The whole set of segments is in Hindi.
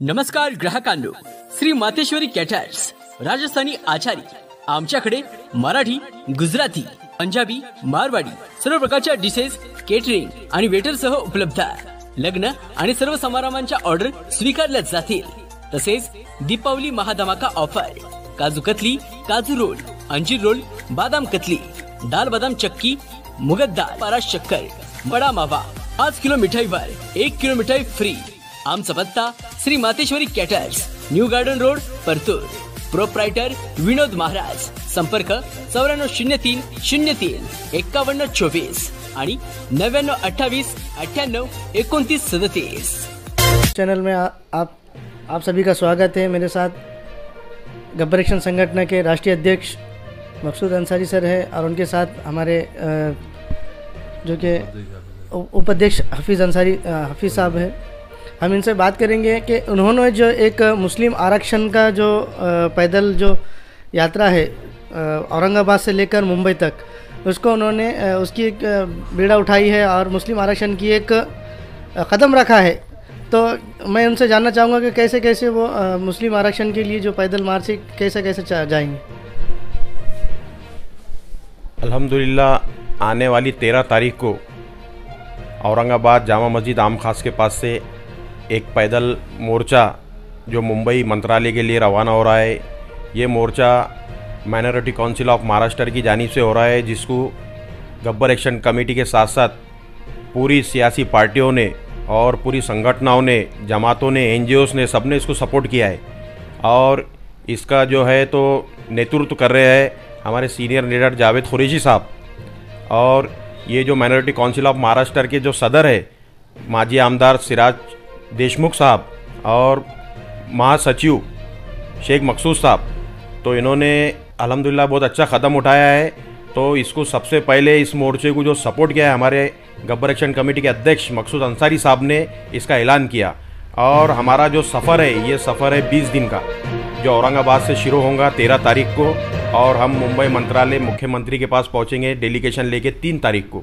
नमस्कार ग्राहकांनो, श्री मातेश्वरी कॅटर्स राजस्थानी आचारी आमच्याकडे मराठी, गुजराती, पंजाबी, मारवाडी सर्व प्रकारच्या डिशेस, केटरिंग आणि वेटर सह उपलब्ध आहे। लग्न आणि सर्व समारंभांच्या ऑर्डर स्वीकारल्या जातील। तसेच दीपावली महाधमाका ऑफर, काजू कतली, काजू रोल, अंजीर रोल, बादाम कतली, दाल बादाम चक्की, मुगत दाल, परास शक्कर, बडा मावा, 5 किलो मिठाईवर 1 किलो मिठाई फ्री। आमचा पत्ता Shri Mateshwari caterers, new garden road, Partur. Proprietor Vinod Maharaj. संपर्क 9403 03 5124 आणि 9928 98 29 37। चैनल में आप सभी का स्वागत है। मेरे साथ गब्बर एक्शन संगठन के राष्ट्रीय अध्यक्ष मकसूद अंसारी सर है और उनके साथ हमारे जो कि उपाध्यक्ष हफीज़ साहब है। हम इनसे बात करेंगे कि उन्होंने जो एक मुस्लिम आरक्षण का जो पैदल जो यात्रा है औरंगाबाद से लेकर मुंबई तक, उसको उन्होंने उसकी एक बीड़ा उठाई है और मुस्लिम आरक्षण की एक कदम रखा है। तो मैं उनसे जानना चाहूँगा कि कैसे कैसे वो मुस्लिम आरक्षण के लिए जो पैदल मार्च है कैसे कैसे जाएंगे। अल्हम्दुलिल्लाह आने वाली 13 तारीख को औरंगाबाद जामा मस्जिद आम खास के पास से एक पैदल मोर्चा जो मुंबई मंत्रालय के लिए रवाना हो रहा है। ये मोर्चा माइनॉरिटी काउंसिल ऑफ महाराष्ट्र की जानिब से हो रहा है, जिसको गब्बर एक्शन कमेटी के साथ साथ पूरी सियासी पार्टियों ने और पूरी संगठनों ने, जमातों ने, NGOs ने, सब ने इसको सपोर्ट किया है। और इसका जो है तो नेतृत्व कर रहे हैं हमारे सीनियर लीडर जावेद कुरैशी साहब। और ये जो माइनॉरिटी काउंसिल ऑफ महाराष्ट्र के जो सदर है माजी आमदार सिराज देशमुख साहब और महासचिव शेख मकसूद साहब, तो इन्होंने अल्हम्दुलिल्लाह बहुत अच्छा कदम उठाया है। तो इसको सबसे पहले इस मोर्चे को जो सपोर्ट किया है हमारे गब्बर एक्शन कमेटी के अध्यक्ष मकसूद अंसारी साहब ने इसका ऐलान किया। और हमारा जो सफ़र है ये सफ़र है 20 दिन का, जो औरंगाबाद से शुरू होगा 13 तारीख को और हम मुंबई मंत्रालय मुख्यमंत्री के पास पहुंचेंगे डेलीगेशन लेके 3 तारीख को,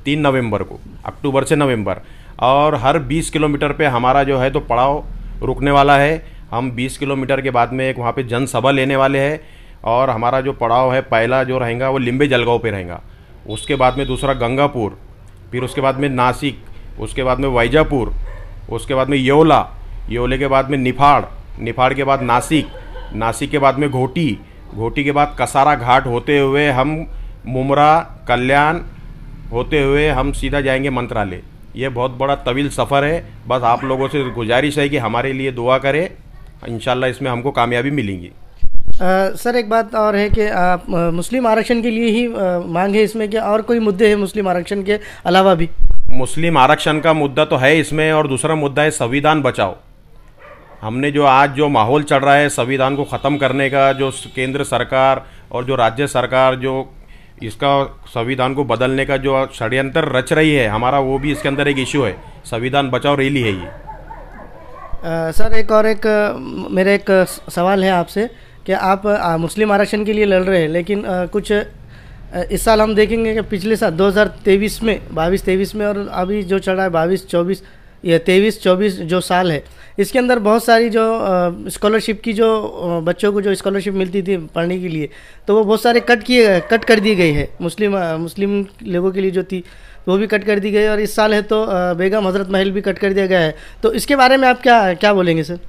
3 नवंबर को, अक्टूबर से नवंबर। और हर 20 किलोमीटर पे हमारा जो है तो पड़ाव रुकने वाला है। हम 20 किलोमीटर के बाद में एक वहाँ पे जनसभा लेने वाले हैं। और हमारा जो पड़ाव है पहला जो रहेगा वो लिम्बे जलगांव पे रहेगा, उसके बाद में दूसरा गंगापुर, फिर उसके बाद में नासिक, उसके बाद में वैजापुर, उसके बाद में येवला, येवले के बाद में निफाड़, निफाड़ के बाद नासिक, नासिक के बाद में घोटी, घोटी के बाद कसारा घाट होते हुए हम मुमरा, कल्याण होते हुए हम सीधा जाएंगे मंत्रालय। ये बहुत बड़ा तवील सफ़र है। बस आप लोगों से गुजारिश है कि हमारे लिए दुआ करें, इंशाल्लाह इसमें हमको कामयाबी मिलेंगी। सर एक बात और है कि आप मुस्लिम आरक्षण के लिए ही मांग है इसमें, क्या और कोई मुद्दे हैं मुस्लिम आरक्षण के अलावा भी? मुस्लिम आरक्षण का मुद्दा तो है इसमें, और दूसरा मुद्दा है संविधान बचाओ। हमने जो आज जो माहौल चल रहा है संविधान को ख़त्म करने का, जो केंद्र सरकार और जो राज्य सरकार जो इसका संविधान को बदलने का जो षड्यंत्र रच रही है, हमारा वो भी इसके अंदर एक इशू है। संविधान बचाओ रैली है ये। सर एक मेरा एक सवाल है आपसे कि आप मुस्लिम आरक्षण के लिए लड़ रहे हैं, लेकिन कुछ इस साल हम देखेंगे कि पिछले साल 2023 में 22-23 में और अभी जो चल रहा है 22-24 या 23-24 जो साल है, इसके अंदर बहुत सारी जो स्कॉलरशिप की जो बच्चों को जो स्कॉलरशिप मिलती थी पढ़ने के लिए, तो वो बहुत सारे कट कर दी गई है। मुस्लिम लोगों के लिए जो थी वो भी कट कर दी गई, और इस साल है तो बेगम हज़रत महल भी कट कर दिया गया है। तो इसके बारे में आप क्या बोलेंगे सर?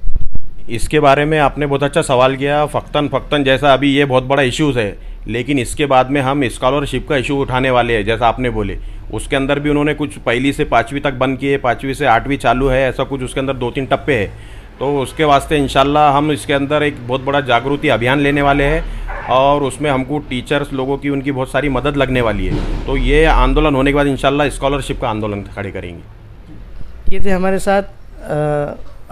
इसके बारे में आपने बहुत अच्छा सवाल किया। फ़क्तन जैसा अभी ये बहुत बड़ा इश्यूज़ है, लेकिन इसके बाद में हम स्कॉलरशिप का इशू उठाने वाले हैं। जैसा आपने बोले उसके अंदर भी उन्होंने कुछ पहली से 5वीं तक बंद किए, 5वीं से 8वीं चालू है, ऐसा कुछ उसके अंदर 2-3 टप्पे है। तो उसके वास्ते इंशाल्लाह हम इसके अंदर एक बहुत बड़ा जागृति अभियान लेने वाले हैं, और उसमें हमको टीचर्स लोगों की उनकी बहुत सारी मदद लगने वाली है। तो ये आंदोलन होने के बाद इंशाल्लाह स्कॉलरशिप का आंदोलन खड़े करेंगे। ये थे हमारे साथ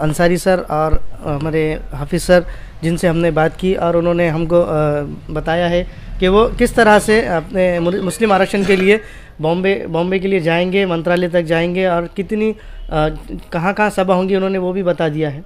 अंसारी सर और हमारे हाफिज़ सर, जिनसे हमने बात की, और उन्होंने हमको बताया है कि वो किस तरह से अपने मुस्लिम आरक्षण के लिए बॉम्बे के लिए जाएंगे, मंत्रालय तक जाएंगे, और कितनी कहाँ सभा होंगी उन्होंने वो भी बता दिया है।